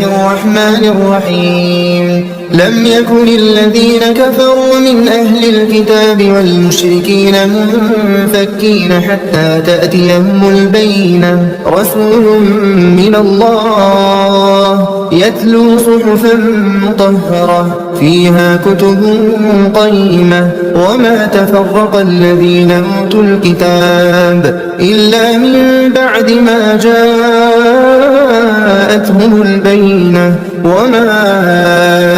الرحمن الرحيم لم يكن الذين كفروا من أهل الكتاب والمشركين منفكين حتى تأتيهم البينة رسول من الله يتلو صحفا مطهرة فيها كتب قيمة وما تفرق الذين أوتوا الكتاب إلا من بعد ما جاءتهم البينة وما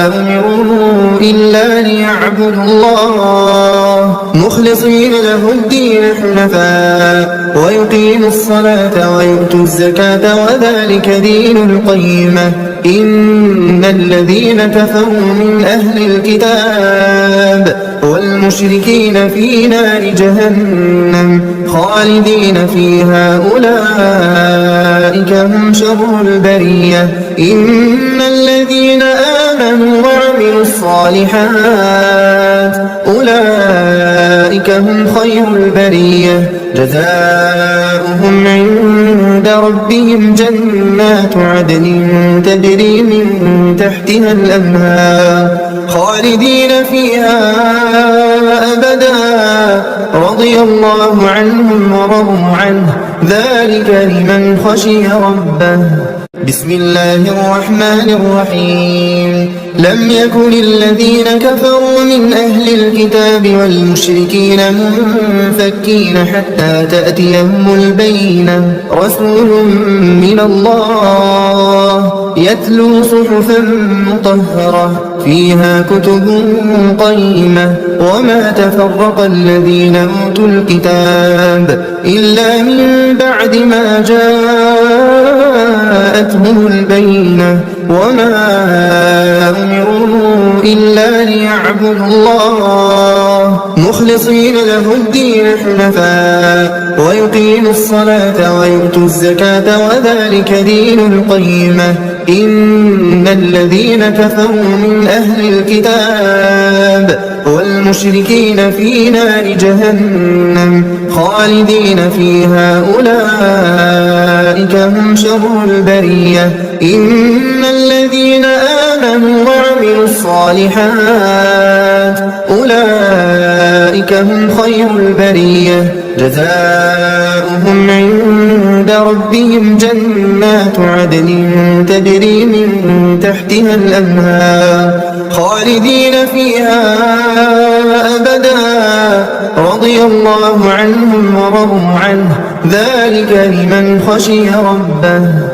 أمروا إلا ليعبدوا الله مخلصين له الدين حنفاء ويقيموا الصلاة ويؤتوا الزكاة وذلك دين القيمة إن الذين كفروا من أهل الكتاب والمشركين في نار جهنم خالدين فيها أولئك هم شر البرية إن الذين آمنوا وعملوا الصالحات أولئك هم خير البرية جزاؤهم عند ربهم جنات عدن تجري من تحتها الأنهار خالدين فيها أبدا رضي الله عنهم ورضوا عنه ذلك لمن خشي ربه بسم الله الرحمن الرحيم لم يكن الذين كفروا من أهل الكتاب والمشركين منفكين حتى تأتيهم البينة رسول من الله يتلو صحفا مطهرة فيها كتب قيمة وما تفرق الذين أوتوا الكتاب إلا من بعد ما جاءتهم البينة وما أمروا إلا ليعبدوا الله مخلصين له الدين حنفاء ويقيموا الصلاة ويؤتوا الزكاة وذلك دين القيمة إن الذين كفروا من أهل الكتاب والمشركين في نار جهنم خالدين فيها أولئك هم شر البرية إن الذين آمنوا وعملوا الصالحات أولئك هم خير البرية جزاؤهم عند ربهم جنات عدن تجري من تحتها الأنهار خالدين فيها أبدا رضي الله عنهم ورضوا عنه ذلك لمن خشي ربه